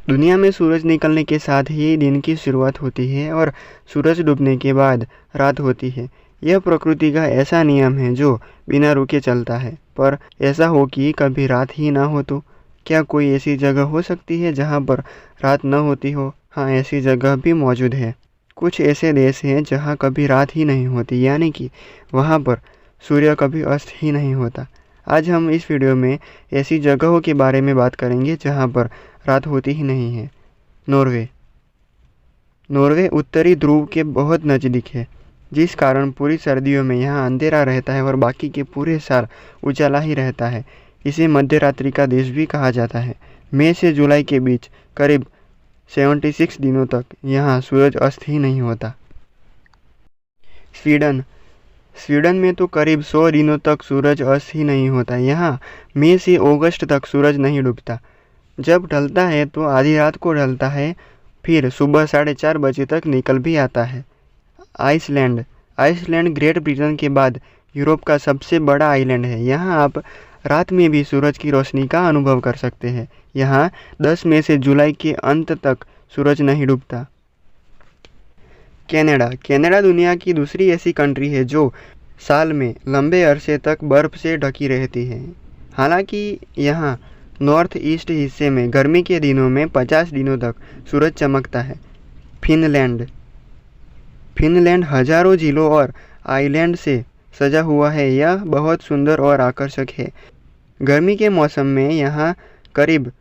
दुनिया में सूरज निकलने के साथ ही दिन की शुरुआत होती है और सूरज डूबने के बाद रात होती है। यह प्रकृति का ऐसा नियम है जो बिना रुके चलता है। पर ऐसा हो कि कभी रात ही ना हो तो क्या कोई ऐसी जगह हो सकती है जहाँ पर रात न होती हो? हाँ, ऐसी जगह भी मौजूद है। कुछ ऐसे देश हैं जहाँ कभी रात ही नहीं होती, यानी कि वहाँ पर सूर्य कभी अस्त ही नहीं होता। आज हम इस वीडियो में ऐसी जगहों के बारे में बात करेंगे जहाँ पर रात होती ही नहीं है। नॉर्वे। नॉर्वे उत्तरी ध्रुव के बहुत नज़दीक है, जिस कारण पूरी सर्दियों में यहाँ अंधेरा रहता है और बाकी के पूरे साल उजाला ही रहता है। इसे मध्यरात्रि का देश भी कहा जाता है। मई से जुलाई के बीच करीब 76 दिनों तक यहाँ सूरज अस्त ही नहीं होता। स्वीडन। स्वीडन में तो करीब 100 दिनों तक सूरज अस्त ही नहीं होता। यहाँ मई से अगस्त तक सूरज नहीं डूबता। जब ढलता है तो आधी रात को ढलता है, फिर सुबह 4:30 बजे तक निकल भी आता है। आइसलैंड। आइसलैंड ग्रेट ब्रिटेन के बाद यूरोप का सबसे बड़ा आइलैंड है। यहाँ आप रात में भी सूरज की रोशनी का अनुभव कर सकते हैं। यहाँ 10 मई से जुलाई के अंत तक सूरज नहीं डूबता। कनाडा। कनाडा दुनिया की दूसरी ऐसी कंट्री है जो साल में लंबे अरसे तक बर्फ से ढकी रहती है। हालांकि यहाँ नॉर्थ ईस्ट हिस्से में गर्मी के दिनों में 50 दिनों तक सूरज चमकता है। फिनलैंड। फिनलैंड हजारों झीलों और आइलैंड से सजा हुआ है। यह बहुत सुंदर और आकर्षक है। गर्मी के मौसम में यहाँ करीब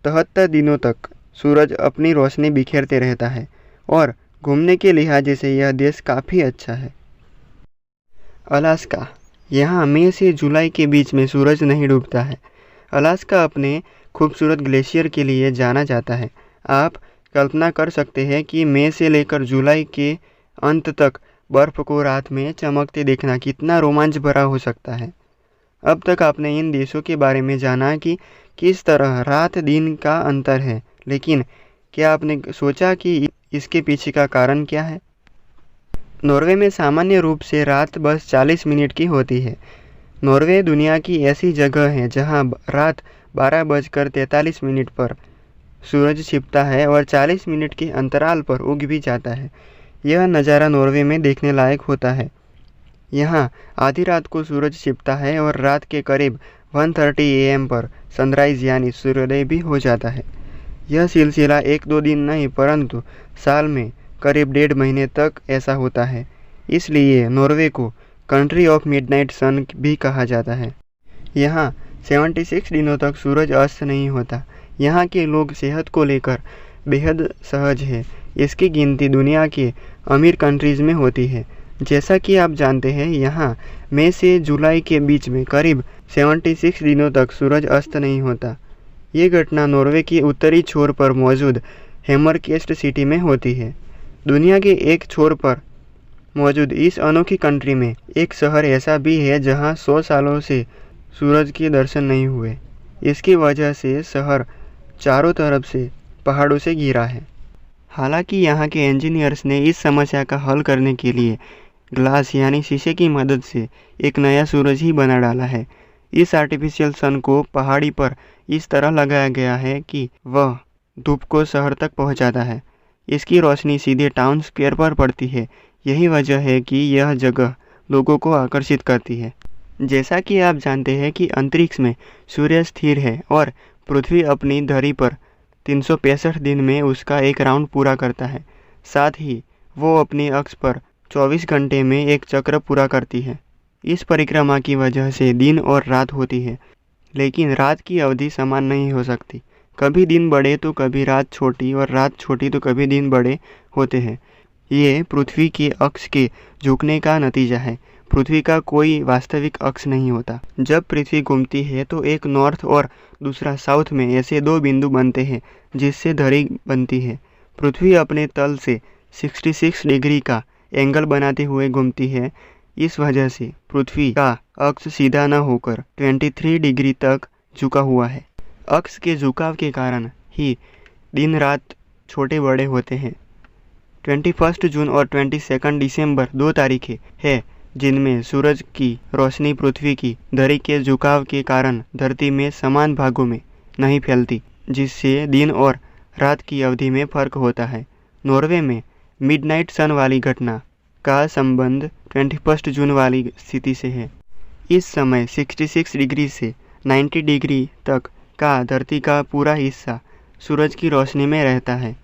73 दिनों तक सूरज अपनी रोशनी बिखेरते रहता है और घूमने के लिहाज से यह देश काफ़ी अच्छा है। अलास्का। यहाँ मई से जुलाई के बीच में सूरज नहीं डूबता है। अलास्का अपने खूबसूरत ग्लेशियर के लिए जाना जाता है। आप कल्पना कर सकते हैं कि मई से लेकर जुलाई के अंत तक बर्फ़ को रात में चमकते देखना कितना रोमांच भरा हो सकता है। अब तक आपने इन देशों के बारे में जाना कि किस तरह रात दिन का अंतर है, लेकिन क्या आपने सोचा कि इसके पीछे का कारण क्या है? नॉर्वे में सामान्य रूप से रात बस 40 मिनट की होती है। नॉर्वे दुनिया की ऐसी जगह है जहां रात 12:43 पर सूरज छिपता है और 40 मिनट के अंतराल पर उग भी जाता है। यह नज़ारा नॉर्वे में देखने लायक होता है। यहाँ आधी रात को सूरज छिपता है और रात के करीब 1:30 AM पर सनराइज़ यानी सूर्योदय भी हो जाता है। यह सिलसिला 1-2 दिन नहीं परंतु साल में करीब 1.5 महीने तक ऐसा होता है। इसलिए नॉर्वे को कंट्री ऑफ मिडनाइट सन भी कहा जाता है। यहाँ 76 दिनों तक सूरज अस्त नहीं होता। यहाँ के लोग सेहत को लेकर बेहद सहज है। इसकी गिनती दुनिया के अमीर कंट्रीज़ में होती है। जैसा कि आप जानते हैं, यहाँ मई से जुलाई के बीच में करीब 76 दिनों तक सूरज अस्त नहीं होता। ये घटना नॉर्वे की उत्तरी छोर पर मौजूद हैमरकेस्ट सिटी में होती है। दुनिया के एक छोर पर मौजूद इस अनोखी कंट्री में एक शहर ऐसा भी है जहाँ 100 सालों से सूरज के दर्शन नहीं हुए। इसकी वजह से शहर चारों तरफ से पहाड़ों से घिरा है। हालांकि यहाँ के इंजीनियर्स ने इस समस्या का हल करने के लिए ग्लास यानी शीशे की मदद से एक नया सूरज ही बना डाला है। इस आर्टिफिशियल सन को पहाड़ी पर इस तरह लगाया गया है कि वह धूप को शहर तक पहुँचाता है। इसकी रोशनी सीधे टाउन स्क्वायर पर पड़ती है। यही वजह है कि यह जगह लोगों को आकर्षित करती है। जैसा कि आप जानते हैं कि अंतरिक्ष में सूर्य स्थिर है और पृथ्वी अपनी धरी पर 365 दिन में उसका एक राउंड पूरा करता है। साथ ही वो अपनी अक्ष पर 24 घंटे में एक चक्र पूरा करती है। इस परिक्रमा की वजह से दिन और रात होती है, लेकिन रात की अवधि समान नहीं हो सकती। कभी दिन बड़े तो कभी रात छोटी और रात छोटी तो कभी दिन बड़े होते हैं। ये पृथ्वी के अक्ष के झुकने का नतीजा है। पृथ्वी का कोई वास्तविक अक्ष नहीं होता। जब पृथ्वी घूमती है तो एक नॉर्थ और दूसरा साउथ में ऐसे 2 बिंदु बनते हैं जिससे धरी बनती है। पृथ्वी अपने तल से 66 डिग्री का एंगल बनाते हुए घूमती है। इस वजह से पृथ्वी का अक्ष सीधा न होकर 23 डिग्री तक झुका हुआ है। अक्ष के झुकाव के कारण ही दिन रात छोटे बड़े होते हैं। 21 जून और 22 दिसंबर 2 तारीखें हैं जिनमें सूरज की रोशनी पृथ्वी की धरी के झुकाव के कारण धरती में समान भागों में नहीं फैलती, जिससे दिन और रात की अवधि में फर्क होता है। नॉर्वे में मिडनाइट सन वाली घटना का संबंध 21 जून वाली स्थिति से है। इस समय 66 डिग्री से 90 डिग्री तक का धरती का पूरा हिस्सा सूरज की रोशनी में रहता है।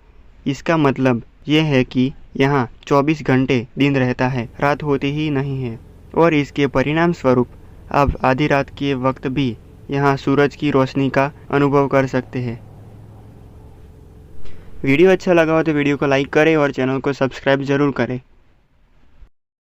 इसका मतलब यह है कि यहाँ 24 घंटे दिन रहता है, रात होती ही नहीं है। और इसके परिणाम स्वरूप आप आधी रात के वक्त भी यहाँ सूरज की रोशनी का अनुभव कर सकते हैं। वीडियो अच्छा लगा हो तो वीडियो को लाइक करें और चैनल को सब्सक्राइब ज़रूर करें।